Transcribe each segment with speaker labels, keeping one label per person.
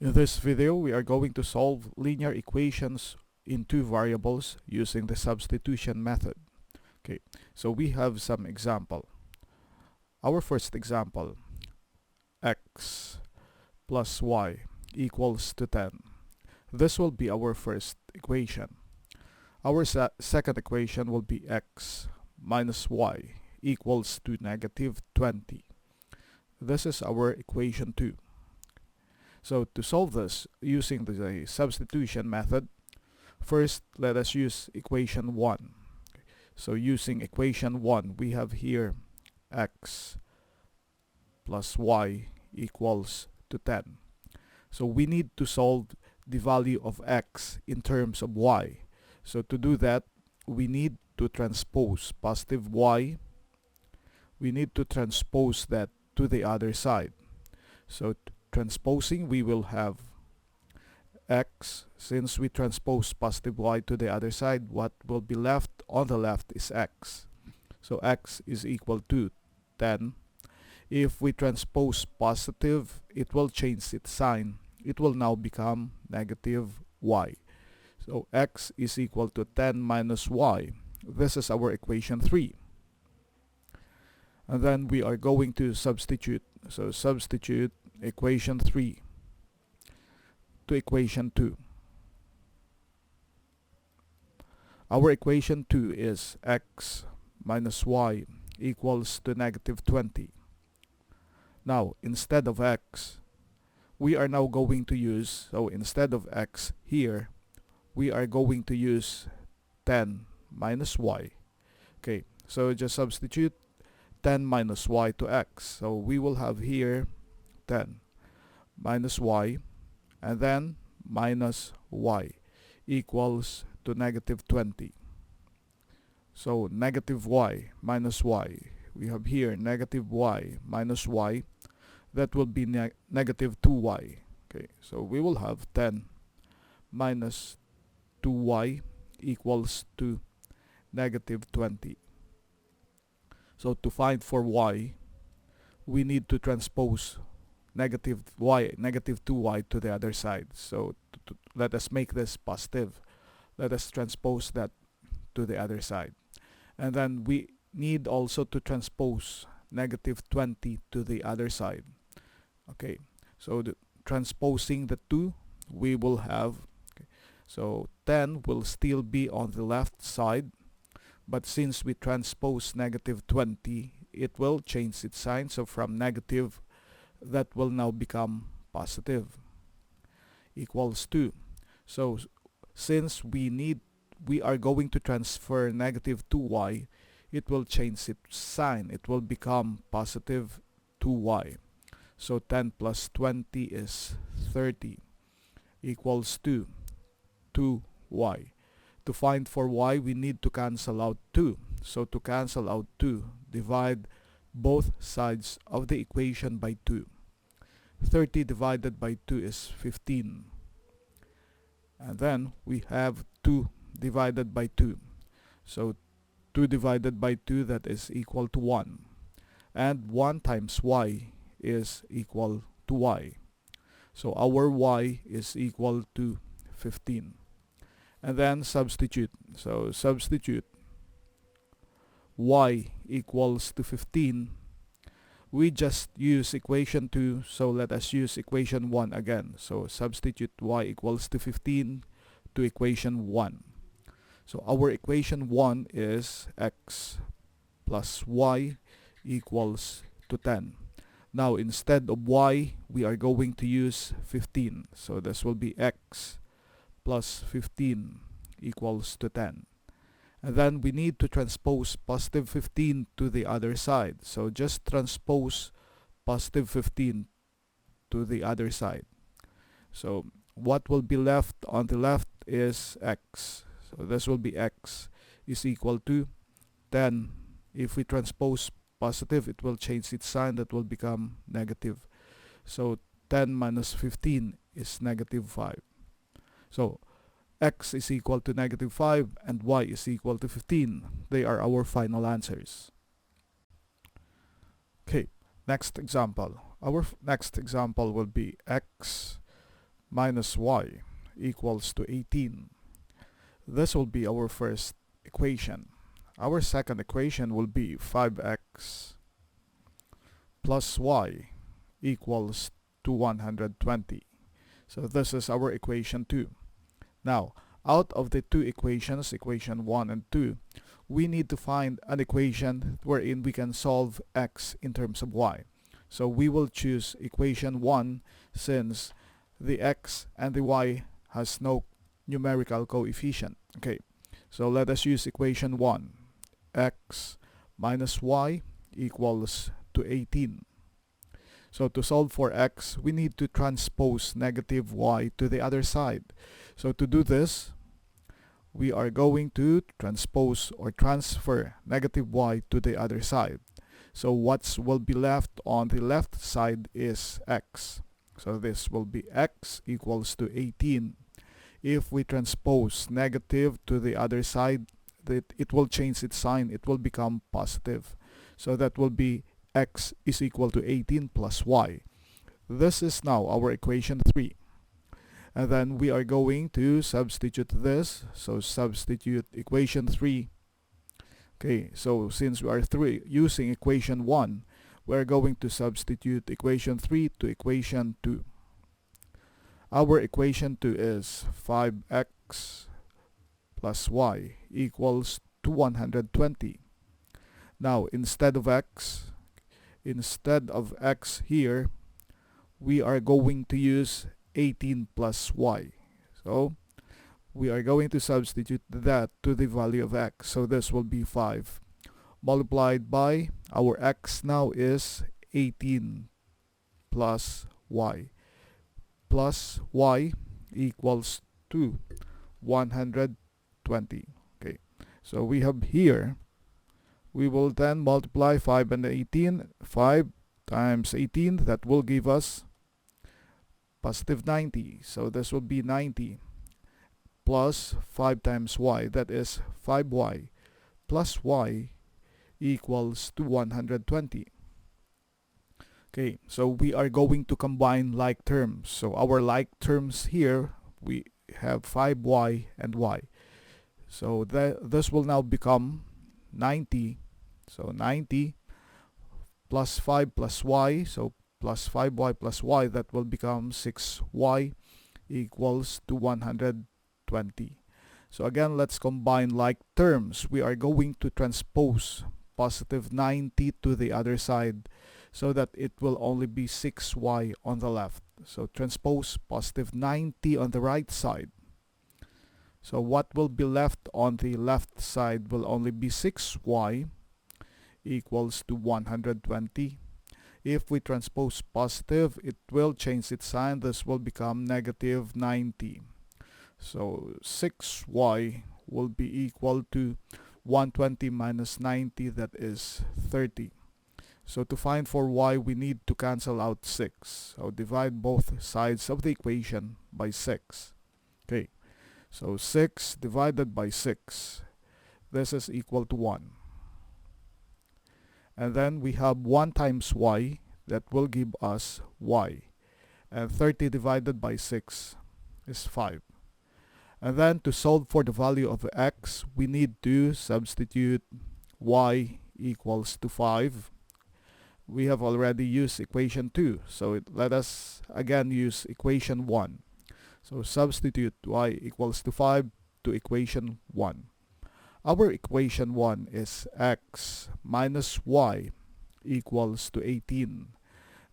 Speaker 1: In this video, we are going to solve linear equations in two variables using the substitution method. Okay, so we have some example. Our first example, x plus y equals to 10. This will be our first equation. Our second equation will be x minus y equals to negative 20. This is our equation 2. So to solve this using the substitution method, first let us use equation 1. So using equation 1, we have here x plus y equals to 10. So we need to solve the value of x in terms of y. So to do that, we need to transpose positive y. We need to transpose that to the other side. So transposing, we will have x. Since we transpose positive y to the other side, what will be left on the left is x. So x is equal to 10. If we transpose positive, it will change its sign. It will now become negative y. So x is equal to 10 minus y. This is our equation 3. And then we are going to substitute. So substitute equation 3 to equation 2. Our equation 2 is x minus y equals to negative 20. Now, instead of x, we are now going to use, so instead of x here, we are going to use 10 minus y. Okay, so just substitute 10 minus y to x. So we will have here 10 minus y and then minus y equals to negative 20. So negative y minus y. We have here negative y minus y. That will be negative 2y. Okay, so we will have 10 minus 2y equals to negative 20. So to find for y, we need to transpose negative 2y to the other side. So let us make this positive. Let us transpose that to the other side. And then we need also to transpose negative 20 to the other side. Okay, so transposing the two, we will have, so 10 will still be on the left side, but since we transpose negative 20, it will change its sign. So from negative, that will now become positive, equals 2. So since we are going to transfer negative 2y, it will change its sign. It will become positive 2y. So 10 plus 20 is 30 equals to 2y. To find for y, we need to cancel out 2. So to cancel out 2, divide both sides of the equation by 2. 30 divided by 2 is 15. And then we have 2 divided by 2. So 2 divided by 2, that is equal to 1. And 1 times y is equal to y. So our y is equal to 15. And then substitute. So substitute y equals to 15. We just use equation 2, so let us use equation 1 again. So substitute y equals to 15 to equation 1. So our equation 1 is x plus y equals to 10. Now instead of y, we are going to use 15. So this will be x plus 15 equals to 10. And then we need to transpose positive 15 to the other side. So just transpose positive 15 to the other side. So what will be left on the left is x. So this will be x is equal to 10. If we transpose positive, it will change its sign. That will become negative. So 10 minus 15 is negative 5. So x is equal to negative 5 and y is equal to 15. They are our final answers. Okay, next example. Our next example will be x minus y equals to 18. This will be our first equation. Our second equation will be 5x plus y equals to 120. So this is our equation 2. Now, out of the two equations, equation 1 and 2, we need to find an equation wherein we can solve x in terms of y. So we will choose equation 1 since the x and the y has no numerical coefficient. Okay, so let us use equation 1. X minus y equals to 18. So to solve for x, we need to transpose negative y to the other side. So to do this, we are going to transpose or transfer negative y to the other side. So what will be left on the left side is x. So this will be x equals to 18. If we transpose negative to the other side, it will change its sign. It will become positive. So that will be x is equal to 18 plus y. This is now our equation 3. And then we are going to substitute this. So substitute equation 3. Okay, so since we are using equation 1, we are going to substitute equation 3 to equation 2. Our equation 2 is 5x plus y equals to 120. Now, instead of x here, we are going to use 18 plus y. So we are going to substitute that to the value of x. So this will be 5 multiplied by our x now is 18 plus y equals to 120. Okay, so we have here, we will then multiply 5 and 18. 5 times 18, that will give us positive 90. So this will be 90 plus 5 times y, that is 5y plus y equals to 120. Okay, so we are going to combine like terms. So our like terms here, we have 5y and y. So this will now become 90. So 90 plus 5 plus y, so plus 5y plus y, that will become 6y equals to 120. So again, let's combine like terms. We are going to transpose positive 90 to the other side so that it will only be 6y on the left. So transpose positive 90 on the right side. So what will be left on the left side will only be 6y equals to 120. If we transpose positive, it will change its sign. This will become negative 90. So 6y will be equal to 120 minus 90, that is 30. So to find for y, we need to cancel out 6. So divide both sides of the equation by 6. Okay, so 6 divided by 6, this is equal to 1. And then we have 1 times y, that will give us y. And 30 divided by 6 is 5. And then to solve for the value of x, we need to substitute y equals to 5. We have already used equation 2, so let us again use equation 1. So substitute y equals to 5 to equation 1. Our equation 1 is x minus y equals to 18.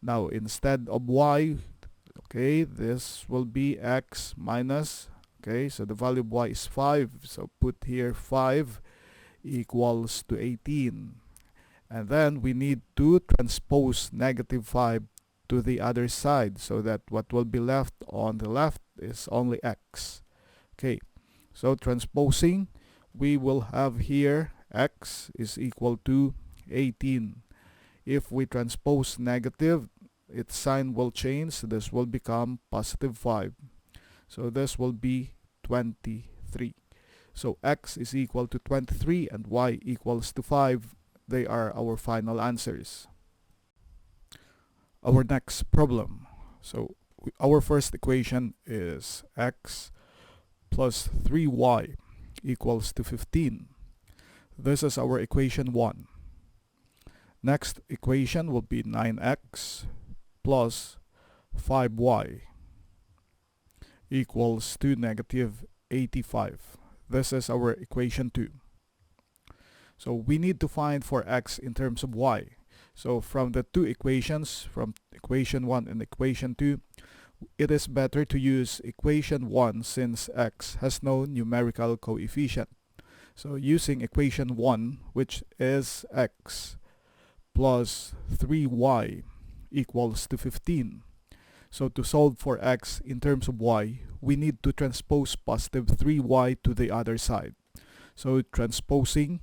Speaker 1: Now instead of y, okay, this will be x minus, okay, so the value of y is 5, so put here 5 equals to 18. And then we need to transpose negative 5 to the other side so that what will be left on the left is only x. Okay, so transposing, we will have here x is equal to 18. If we transpose negative, its sign will change. This will become positive 5. So this will be 23. So x is equal to 23 and y equals to 5. They are our final answers. Our next problem. So our first equation is x plus 3y equals to 15. This is our equation 1. Next equation will be 9x plus 5y equals to negative 85. This is our equation 2. So we need to find for x in terms of y. So from the two equations, from equation 1 and equation 2, it is better to use equation 1 since x has no numerical coefficient. So using equation 1, which is x plus 3y equals to 15. So to solve for x in terms of y, we need to transpose positive 3y to the other side. So transposing,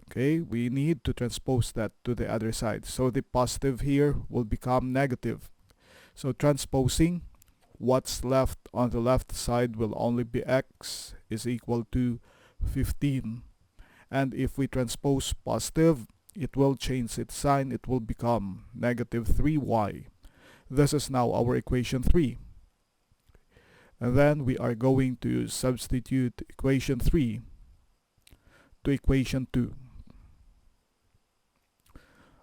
Speaker 1: okay, we need to transpose that to the other side. So the positive here will become negative. So transposing, what's left on the left side will only be x is equal to 15. And if we transpose positive, it will change its sign. It will become negative 3y. This is now our equation 3. And then we are going to substitute equation 3 to equation 2.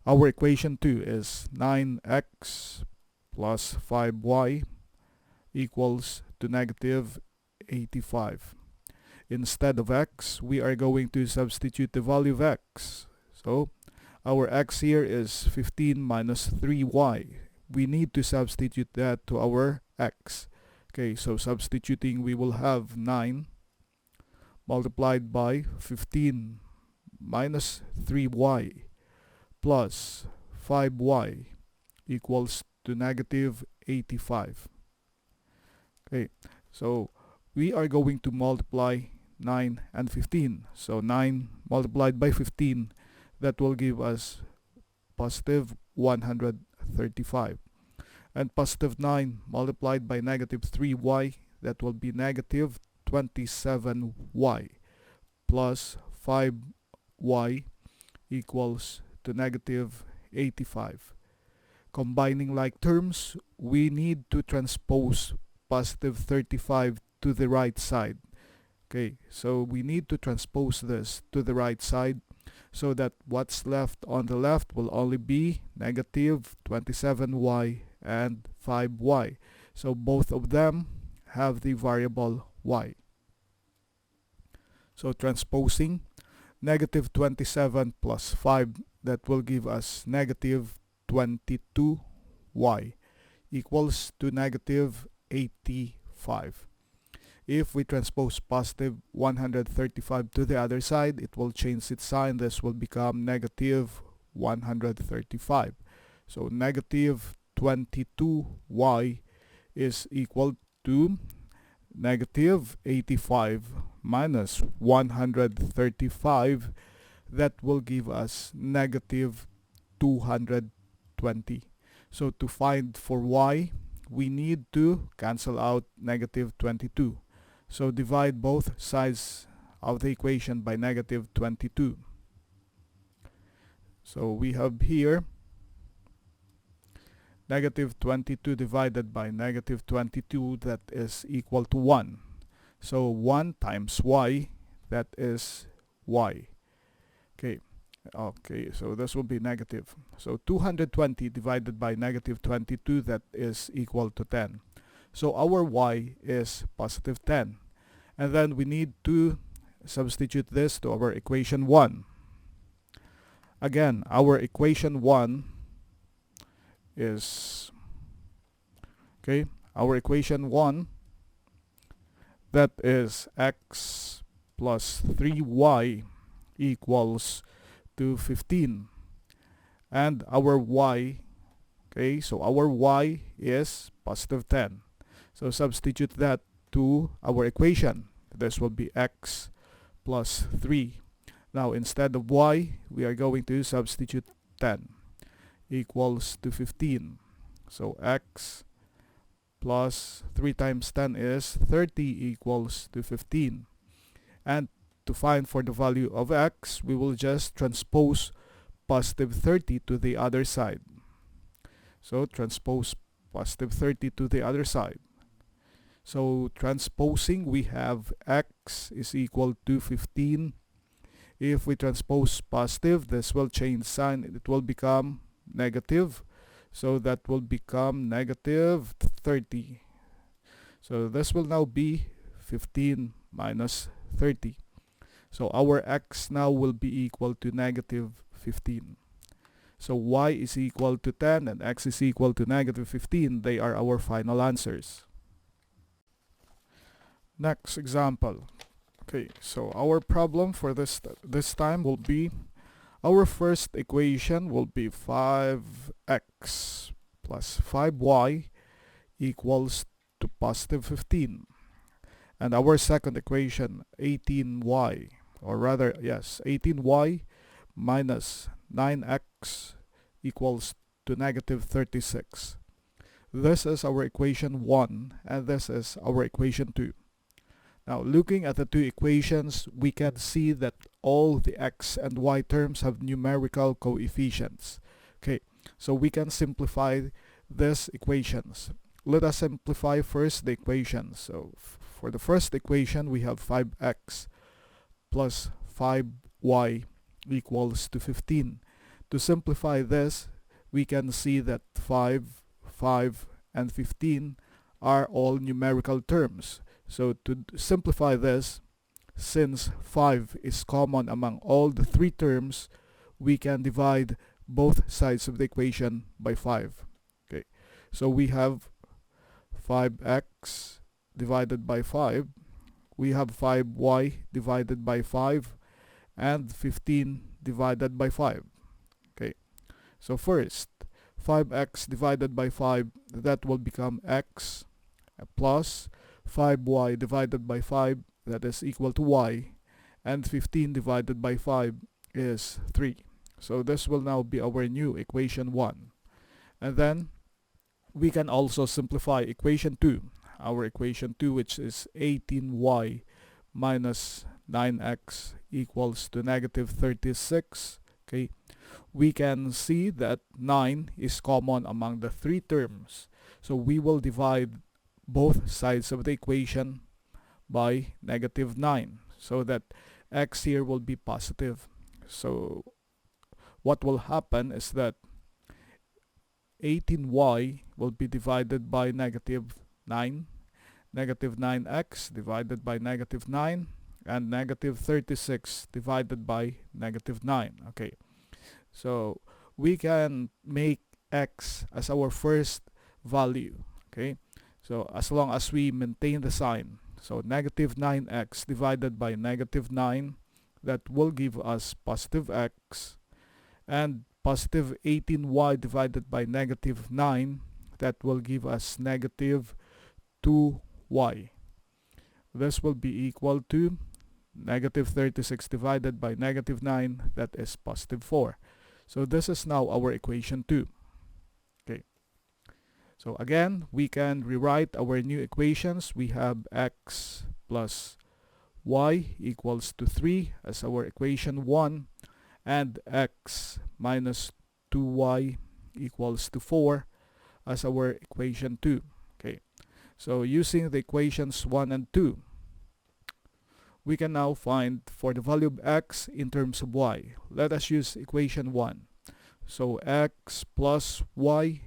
Speaker 1: Our equation 2 is 9x plus 5y equals to negative 85. Instead of x, we are going to substitute the value of x. So our x here is 15 minus 3y. We need to substitute that to our x. Okay, so substituting, we will have 9 multiplied by 15 minus 3y plus 5y equals to negative 85. Okay, so we are going to multiply 9 and 15. So 9 multiplied by 15, that will give us positive 135. And positive 9 multiplied by negative 3y, that will be negative 27y plus 5y equals to negative 85. Combining like terms, we need to transpose positive 35 to the right side. Okay, so we need to transpose this to the right side so that what's left on the left will only be negative 27y and 5y. So both of them have the variable y. So transposing negative 27 plus 5, that will give us negative 22y equals to negative 85. If we transpose positive 135 to the other side, it will change its sign. This will become negative 135. So negative 22y is equal to negative 85 minus 135. That will give us negative 220. So to find for y, we need to cancel out negative 22. So divide both sides of the equation by negative 22. So we have here negative 22 divided by negative 22, that is equal to 1. So 1 times y, that is y. Okay, so this will be negative. So 220 divided by negative 22, that is equal to 10. So our y is positive 10. And then we need to substitute this to our equation 1. Again, our equation 1 is, okay, our equation 1, that is x plus 3y equals to 15. And our y, okay, so our y is positive 10. So substitute that to our equation. This will be x plus 3. Now instead of y, we are going to substitute 10 equals to 15. So x plus 3 times 10 is 30 equals to 15. And to find for the value of x, we will just transpose positive 30 to the other side. So transpose positive 30 to the other side. So transposing, we have x is equal to 15. If we transpose positive, this will change sign. It will become negative. So that will become negative 30. So this will now be 15 minus 30. So our x now will be equal to negative 15. So y is equal to 10 and x is equal to negative 15. They are our final answers. Next example. Okay, so our problem for this time will be, our first equation will be 5x plus 5y equals to positive 15. And our second equation, 18y, or rather, yes, 18y minus 9x equals to negative 36. This is our equation 1 and this is our equation 2. Now, looking at the two equations, we can see that all the x and y terms have numerical coefficients. Okay, so we can simplify these equations. Let us simplify first the equations. So for the first equation, we have 5x plus 5y equals to 15. To simplify this, we can see that 5, 5, and 15 are all numerical terms. So to simplify this, since 5 is common among all the three terms, we can divide both sides of the equation by 5. Okay, so we have 5x divided by 5, we have 5y divided by 5, and 15 divided by 5. Okay, so first, 5x divided by 5, that will become x plus 5y divided by 5, that is equal to y, and 15 divided by 5 is 3. So this will now be our new equation 1. And then we can also simplify equation 2. Our equation 2, which is 18y minus 9x equals to negative 36. Okay, we can see that 9 is common among the three terms. So we will divide both sides of the equation by negative 9 so that x here will be positive. So what will happen is that 18y will be divided by negative 9, negative 9x divided by negative 9, and negative 36 divided by negative 9. Okay, so we can make x as our first value. Okay, so as long as we maintain the sign, so negative 9x divided by negative 9, that will give us positive x, and positive 18y divided by negative 9, that will give us negative 2y. This will be equal to negative 36 divided by negative 9, that is positive 4. So this is now our equation 2. Okay. So again, we can rewrite our new equations. We have x plus y equals to 3 as our equation 1, and x minus 2y equals to 4 as our equation 2. Okay, so using the equations 1 and 2, we can now find for the value of x in terms of y. Let us use equation 1. So x plus y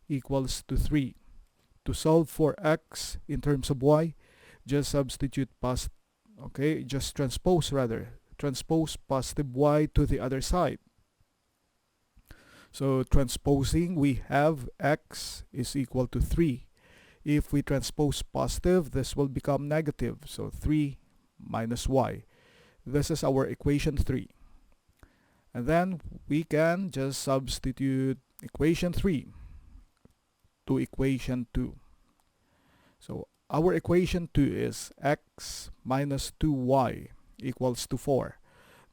Speaker 1: equals to 3. To solve for x in terms of y, just substitute transpose positive y to the other side. So transposing, we have x is equal to 3. If we transpose positive, this will become negative. So 3 minus y. This is our equation 3. And then we can just substitute equation 3 to equation 2. So our equation 2 is x minus 2y equals to 4.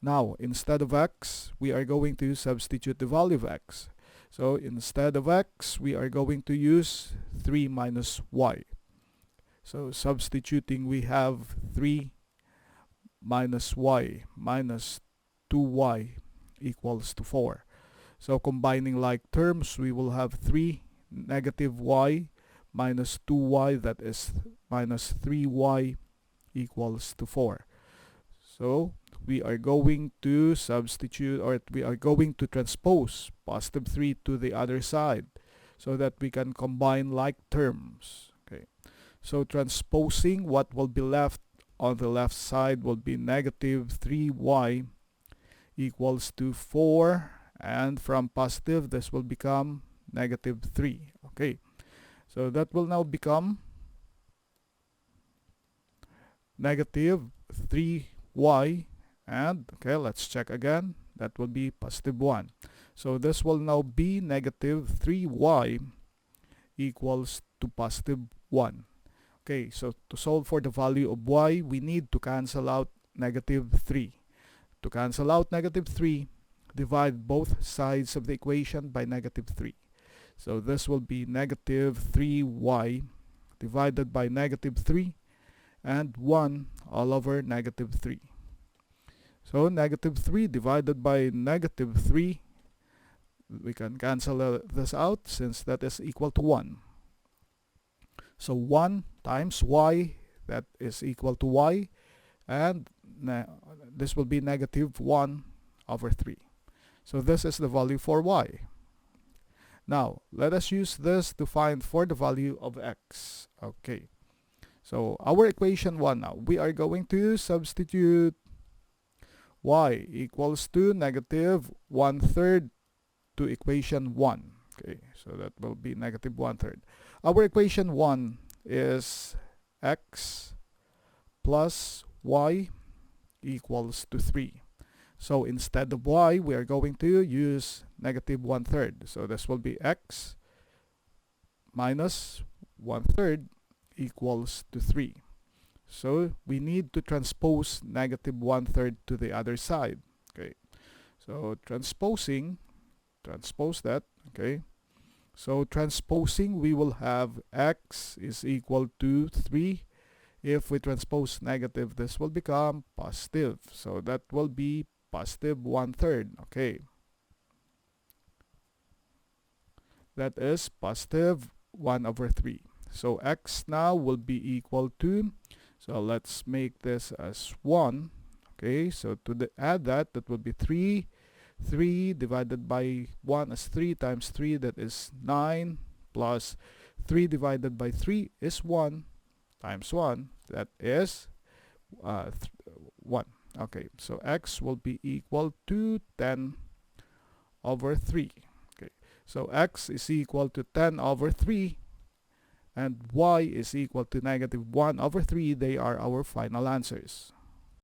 Speaker 1: Now, instead of x, we are going to substitute the value of x. So instead of x, we are going to use 3 minus y. So substituting, we have 3 minus y minus 2y equals to 4. So combining like terms, we will have 3 negative y minus 2y, that is minus 3y equals to 4. So we are going to substitute, or we are going to transpose positive 3 to the other side so that we can combine like terms. Okay. So transposing, what will be left on the left side will be negative 3y equals to 4, and from positive this will become negative 3. Okay, so that will now become negative 3y, and okay, let's check again, that will be positive 1. So this will now be negative 3y equals to positive 1. Okay, so to solve for the value of y, we need to cancel out negative 3. To cancel out negative 3, divide both sides of the equation by negative 3. So this will be negative 3y divided by negative 3 and 1 all over negative 3. So negative 3 divided by negative 3, we can cancel this out since that is equal to 1. So 1 times y, that is equal to y, and this will be negative 1 over 3. So this is the value for y. Now let us use this to find for the value of x. Okay, so our equation 1 now, we are going to substitute y equals to negative 1/3 to equation 1. Okay, so that will be negative 1/3. Our equation 1 is x plus y equals to 3. So instead of y, we are going to use negative 1/3. So this will be x minus 1/3 equals to 3. So we need to transpose negative 1/3 to the other side. Okay, so transpose that. Okay, so transposing, we will have x is equal to 3. If we transpose negative, this will become positive. So that will be positive 1/3. Okay, that is positive 1 over 3. So x now will be equal to, so let's make this as 1. Okay, so to add that, that will be 3. 3 divided by 1 is 3 times 3, that is 9, plus 3 divided by 3 is 1, times 1, that is 1. Okay, so x will be equal to 10 over 3. Okay, so x is equal to 10 over 3, and y is equal to negative 1 over 3. They are our final answers.